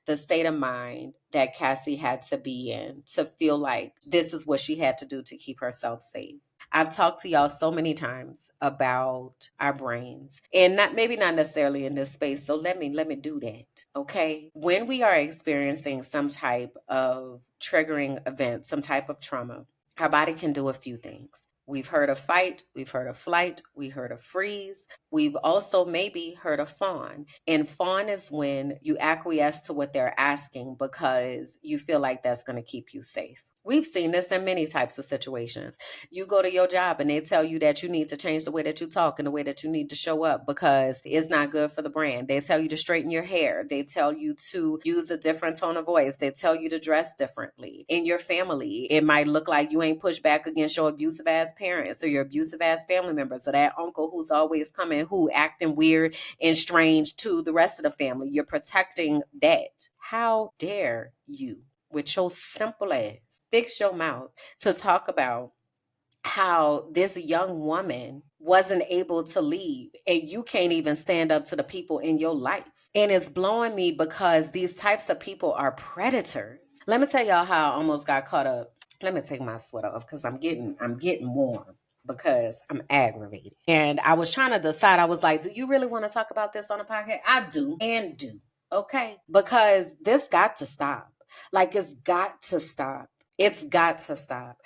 the state of mind that Cassie had to be in to feel like this is what she had to do to keep herself safe. I've talked to y'all so many times about our brains, and maybe not necessarily in this space. So let me do that. Okay. When we are experiencing some type of triggering event, some type of trauma, our body can do a few things. We've heard of fight, we've heard of flight, we heard of freeze. We've also maybe heard of fawn. And fawn is when you acquiesce to what they're asking because you feel like that's going to keep you safe. We've seen this in many types of situations. You go to your job and they tell you that you need to change the way that you talk and the way that you need to show up because it's not good for the brand. They tell you to straighten your hair. They tell you to use a different tone of voice. They tell you to dress differently. In your family, it might look like you ain't pushed back against your abusive ass parents or your abusive ass family members or that uncle who's always coming, who acting weird and strange to the rest of the family. You're protecting that. How dare you? with your simple ass, fix your mouth to talk about how this young woman wasn't able to leave and you can't even stand up to the people in your life. And it's blowing me because these types of people are predators. Let me tell y'all how I almost got caught up. Let me take my sweater off because I'm getting warm because I'm aggravated. And I was trying to decide, I was like, do you really want to talk about this on a podcast? I do and do. Okay. Because this got to stop. Like it's got to stop. It's got to stop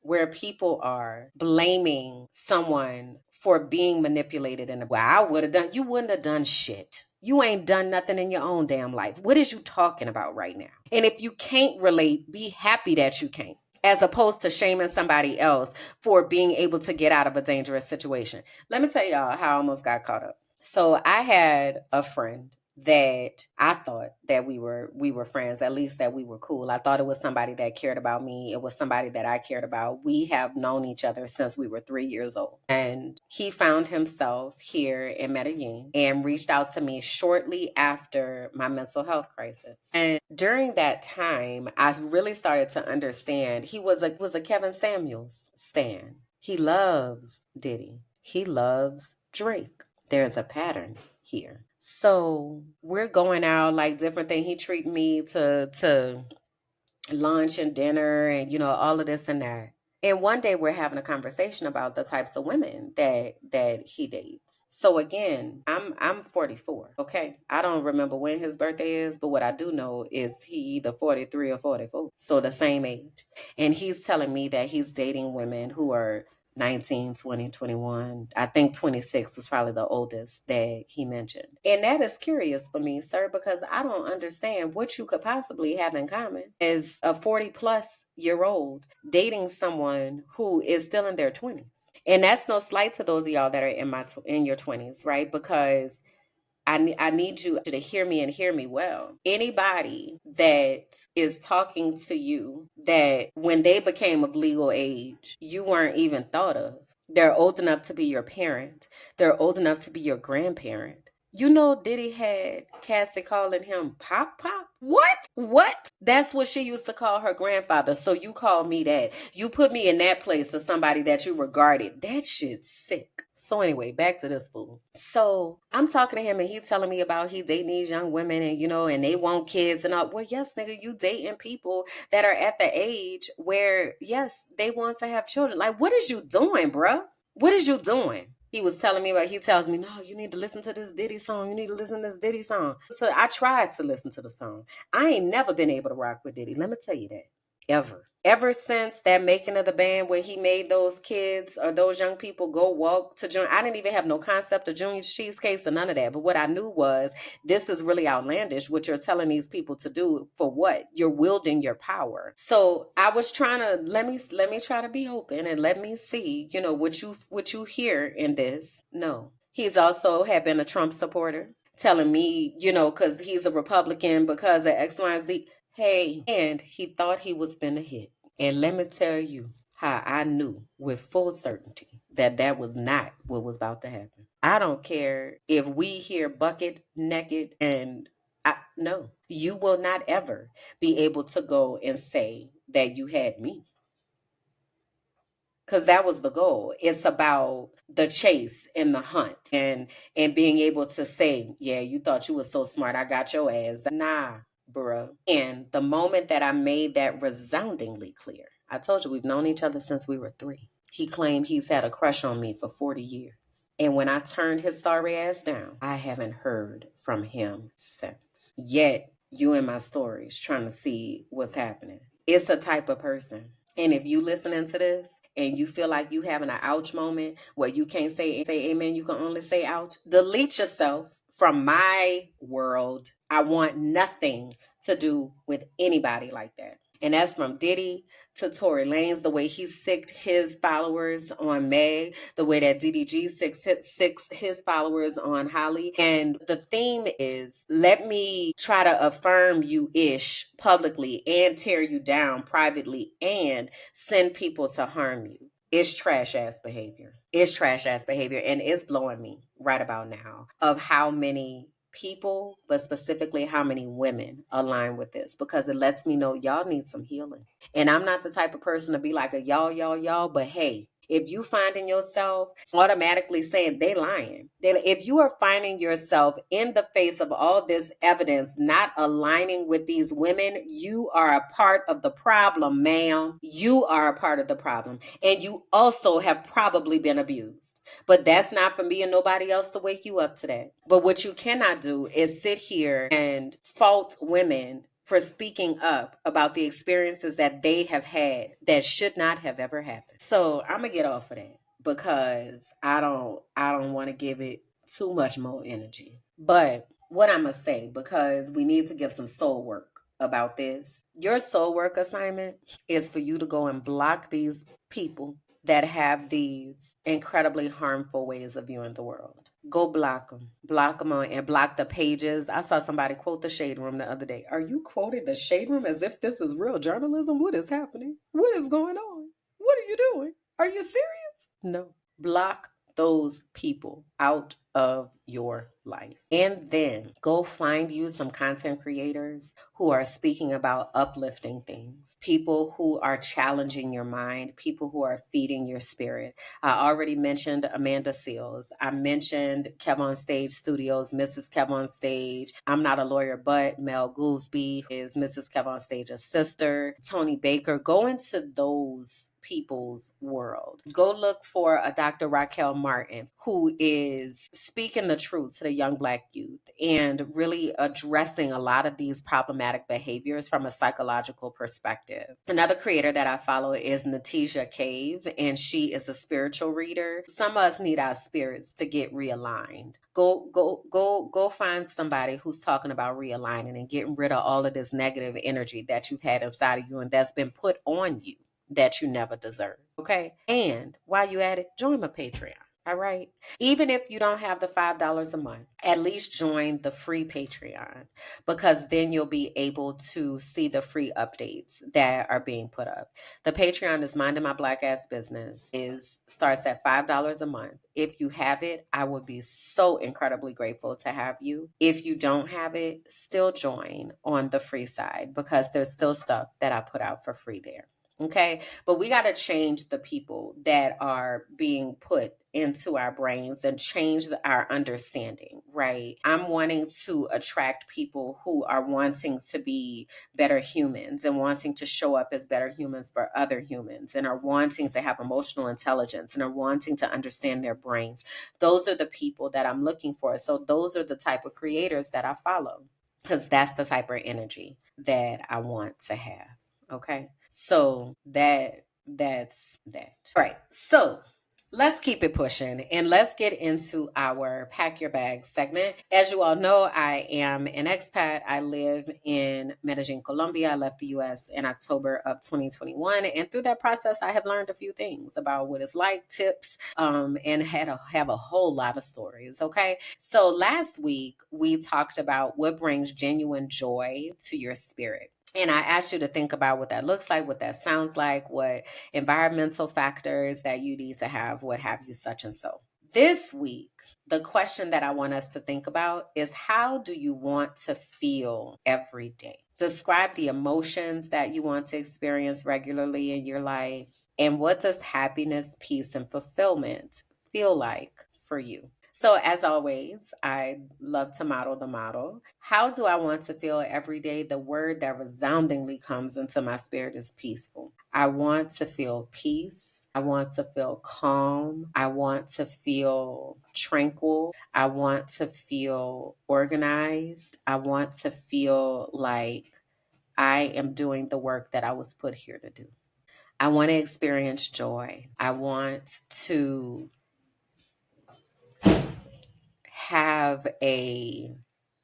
where people are blaming someone for being manipulated in a way. I would have done, you wouldn't have done shit. You ain't done nothing in your own damn life. What is you talking about right now? And if you can't relate, be happy that you can't, as opposed to shaming somebody else for being able to get out of a dangerous situation. Let me tell y'all how I almost got caught up. So I had a friend that I thought that we were friends, at least that we were cool. I thought it was somebody that cared about me. It was somebody that I cared about. We have known each other since we were 3 years old. And he found himself here in Medellin and reached out to me shortly after my mental health crisis. And during that time, I really started to understand he was a Kevin Samuels stan. He loves Diddy. He loves Drake. There's a pattern here. So we're going out like different things. He treat me to lunch and dinner and all of this and that. And one day we're having a conversation about the types of women that he dates. So again, I'm 44. Okay. I don't remember when his birthday is, but what I do know is he either 43 or 44. So the same age. And he's telling me that he's dating women who are 19, 20, 21. I think 26 was probably the oldest that he mentioned. And that is curious for me, sir, because I don't understand what you could possibly have in common as a 40 plus year old dating someone who is still in their 20s. And that's no slight to those of y'all that are in your 20s, right? Because I need you to hear me and hear me well. Anybody that is talking to you that when they became of legal age, you weren't even thought of. They're old enough to be your parent. They're old enough to be your grandparent. You know, Diddy had Cassie calling him Pop Pop. What? What? That's what she used to call her grandfather. So you call me that. You put me in that place of somebody that you regarded. That shit's sick. So anyway, back to this fool. So I'm talking to him and he's telling me about he dating these young women and and they want kids and all. Well, yes, nigga, you dating people that are at the age where, yes, they want to have children. Like, what is you doing, bruh? What is you doing? He was telling me he tells me, no, you need to listen to this Diddy song. You need to listen to this Diddy song. So I tried to listen to the song. I ain't never been able to rock with Diddy. Let me tell you that. Ever since that making of the band where he made those kids or those young people go walk to Junior, I didn't even have no concept of Junior Cheesecakes or none of that. But what I knew was this is really outlandish what you're telling these people to do. For what? You're wielding your power. So I was trying to let me try to be open and let me see, what you hear in this. No. He's also had been a Trump supporter, telling me, because he's a Republican because of X, Y, and Z. Hey, and he thought he was finna hit. And let me tell you how I knew with full certainty that that was not what was about to happen. I don't care if we hear bucket naked and no, you will not ever be able to go and say that you had me. Because that was the goal. It's about the chase and the hunt and being able to say, yeah, you thought you were so smart. I got your ass. Nah, bruh. And the moment that I made that resoundingly clear, I told you we've known each other since we were 3. He claimed he's had a crush on me for 40 years. And when I turned his sorry ass down, I haven't heard from him since. Yet, you in my stories trying to see what's happening. It's a type of person. And if you listening to this and you feel like you having an ouch moment where you can't say amen, you can only say ouch, delete yourself from my world. I want nothing to do with anybody like that. And that's from Diddy to Tory Lanez, the way he sicked his followers on Meg, the way that DDG sicks his followers on Holly. And the theme is, let me try to affirm you-ish publicly and tear you down privately and send people to harm you. It's trash ass behavior. It's trash ass behavior. And it's blowing me right about now of how many people, but specifically how many women align with this, because it lets me know y'all need some healing. And I'm not the type of person to be like a y'all, but hey, if you finding yourself automatically saying they lying, if you are finding yourself in the face of all this evidence not aligning with these women, you are a part of the problem, ma'am. You are a part of the problem. And you also have probably been abused. But that's not for me and nobody else to wake you up to that. But what you cannot do is sit here and fault women for speaking up about the experiences that they have had that should not have ever happened. So I'm gonna get off of that because I don't want to give it too much more energy. But what I'm gonna say, because we need to give some soul work about this. Your soul work assignment is for you to go and block these people that have these incredibly harmful ways of viewing the world. Go block them on, and block the pages. I saw somebody quote the Shade Room the other day. Are you quoting the Shade Room as if this is real journalism? What is happening? What is going on? What are you doing? Are you serious? No. Block those people out of your life. And then go find you some content creators who are speaking about uplifting things, people who are challenging your mind, people who are feeding your spirit. I already mentioned Amanda Seals. I mentioned Kev on Stage Studios, Mrs. Kev on Stage. I'm not a lawyer, but Mel Goolsby is Mrs. Kev on Stage's sister. Tony Baker. Go into those people's world. Go look for a Dr. Raquel Martin who is speaking the truth to the young Black youth and really addressing a lot of these problematic behaviors from a psychological perspective. Another creator that I follow is Natija Cave, and she is a spiritual reader. Some of us need our spirits to get realigned. Go find somebody who's talking about realigning and getting rid of all of this negative energy that you've had inside of you and that's been put on you that you never deserve. Okay. And while you at it, join my Patreon. All right. Even if you don't have the $5 a month, at least join the free Patreon, because then you'll be able to see the free updates that are being put up. The Patreon is Minding My Black Ass Business. Starts at $5 a month. If you have it, I would be so incredibly grateful to have you. If you don't have it, still join on the free side, because there's still stuff that I put out for free there. Okay. But we got to change the people that are being put into our brains and change our understanding, right? I'm wanting to attract people who are wanting to be better humans and wanting to show up as better humans for other humans and are wanting to have emotional intelligence and are wanting to understand their brains. Those are the people that I'm looking for. So those are the type of creators that I follow, because that's the type of energy that I want to have. Okay. So that's that. All right. So let's keep it pushing and let's get into our Pack Your Bags segment. As you all know, I am an expat. I live in Medellin, Colombia. I left the US in October of 2021. And through that process, I have learned a few things about what it's like, tips, and have a whole lot of stories. Okay. So last week, we talked about what brings genuine joy to your spirit. And I asked you to think about what that looks like, what that sounds like, what environmental factors that you need to have, what have you, such and so. This week, the question that I want us to think about is, how do you want to feel every day? Describe the emotions that you want to experience regularly in your life. And what does happiness, peace, and fulfillment feel like for you? So as always, I love to model the model. How do I want to feel every day? The word that resoundingly comes into my spirit is peaceful. I want to feel peace. I want to feel calm. I want to feel tranquil. I want to feel organized. I want to feel like I am doing the work that I was put here to do. I want to experience joy. I want to have a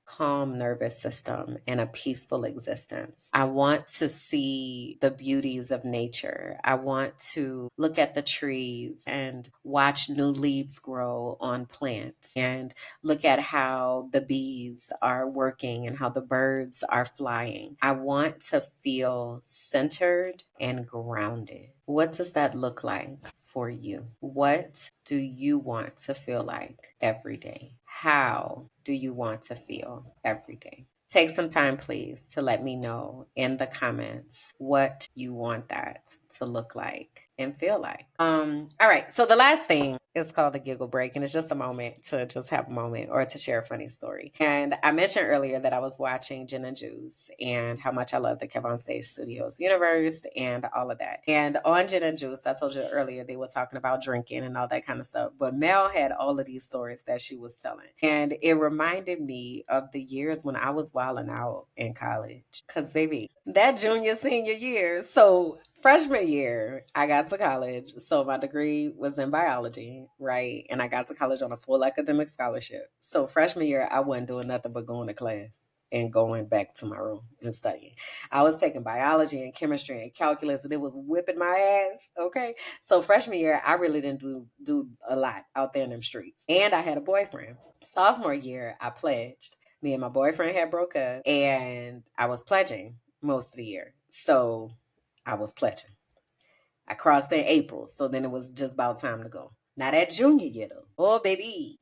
calm nervous system and a peaceful existence. I want to see the beauties of nature. I want to look at the trees and watch new leaves grow on plants and look at how the bees are working and how the birds are flying. I want to feel centered and grounded. What does that look like for you? What do you want to feel like every day? How do you want to feel every day? Take some time, please, to let me know in the comments what you want that to look like and feel like. All right. So the last thing is called the giggle break, and it's just a moment to just have a moment or to share a funny story. And I mentioned earlier that I was watching Gin and Juice and how much I love the Kev on Stage Studios universe and all of that. And on Gin and Juice, I told you earlier they were talking about drinking and all that kind of stuff. But Mel had all of these stories that she was telling, and it reminded me of the years when I was wilding out in college. Cause baby, that senior year. So freshman year, I got to college. So my degree was in biology, right? And I got to college on a full academic scholarship. So freshman year, I wasn't doing nothing but going to class and going back to my room and studying. I was taking biology and chemistry and calculus, and it was whipping my ass. Okay. So freshman year, I really didn't do a lot out there in them streets. And I had a boyfriend. Sophomore year, I pledged. Me and my boyfriend had broke up, and I was pledging most of the year. So I was pledging. I crossed in April, so then it was just about time to go. Now that junior year though, oh baby,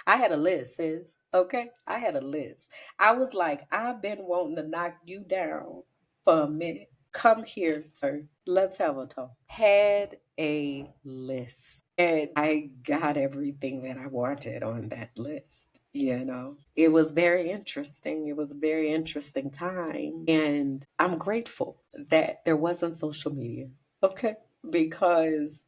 I had a list, sis. Okay, I had a list. I was like, I've been wanting to knock you down for a minute. Come here, sir. Let's have a talk. Had a list, and I got everything that I wanted on that list. It was very interesting. It was a very interesting time. And I'm grateful that there wasn't social media. Okay. Because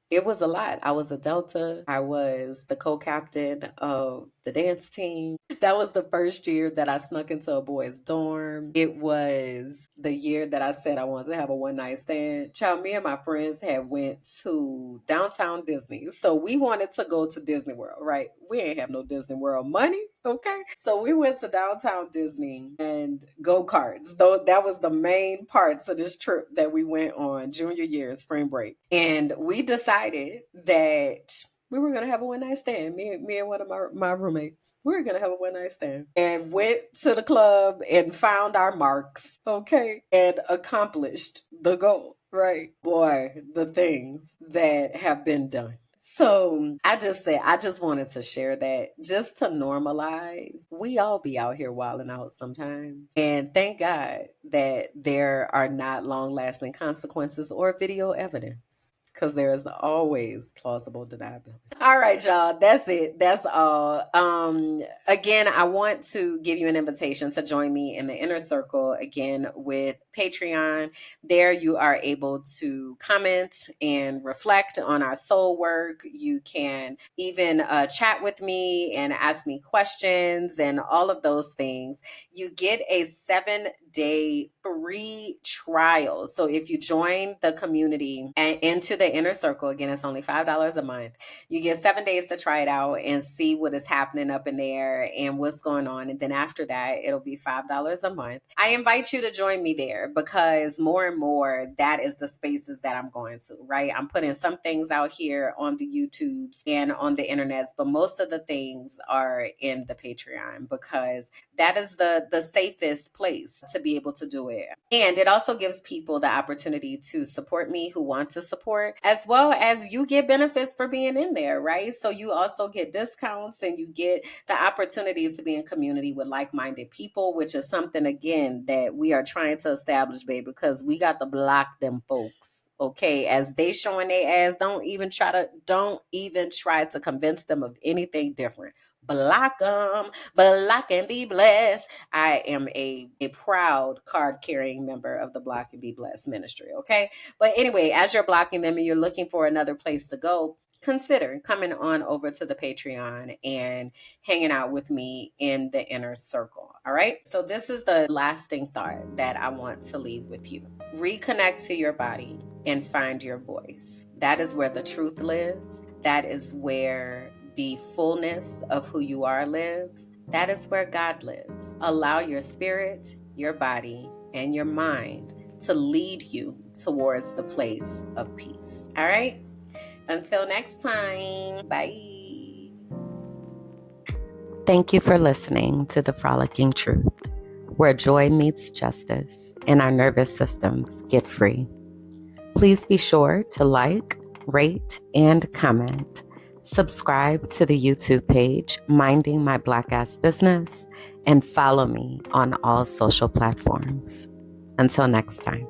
it was a lot. I was a Delta. I was the co-captain of the dance team. That was the first year that I snuck into a boy's dorm. It was the year that I said I wanted to have a one night stand. Child, me and my friends had went to downtown Disney. So we wanted to go to Disney World, right? We ain't have no Disney World money. Okay. So we went to downtown Disney and go-karts. Though that was the main parts of this trip that we went on junior year, spring break. And we decided that we were gonna have a one night stand. Me and one of my roommates. We were gonna have a one night stand. And went to the club and found our marks, okay, and accomplished the goal. Right. Boy, the things that have been done. So I just wanted to share that just to normalize. We all be out here wilding out sometimes. And thank God that there are not long lasting consequences or video evidence. Because there is always plausible deniability. All right, y'all. That's it. That's all. Again, I want to give you an invitation to join me in the inner circle again with Patreon. There you are able to comment and reflect on our soul work. You can even chat with me and ask me questions and all of those things. You get a 7-day free trial. So if you join the community and into the inner circle, again, it's only $5 a month. You get 7 days to try it out and see what is happening up in there and what's going on. And then after that, it'll be $5 a month. I invite you to join me there because more and more, that is the spaces that I'm going to, right? I'm putting some things out here on the YouTubes and on the internets, but most of the things are in the Patreon because that is the safest place to be able to do it. And it also gives people the opportunity to support me who want to support, as well as you get benefits for being in there, right? So you also get discounts and you get the opportunities to be in community with like-minded people, which is something, again, that we are trying to establish, babe, because we got to block them folks, okay? As they showing their ass, don't even try to convince them of anything different. Block them, block and be blessed. I am a proud card-carrying member of the Block and Be Blessed ministry, okay? But anyway, as you're blocking them and you're looking for another place to go, consider coming on over to the Patreon and hanging out with me in the inner circle, all right? So this is the lasting thought that I want to leave with you. Reconnect to your body and find your voice. That is where the truth lives. That is where the fullness of who you are lives. That is where God lives. Allow your spirit, your body, and your mind to lead you towards the place of peace. All right? Until next time, bye. Thank you for listening to The Frolicking Truth, where joy meets justice and our nervous systems get free. Please be sure to like, rate, and comment Subscribe to the YouTube page, Minding My Black Ass Business, and follow me on all social platforms. Until next time.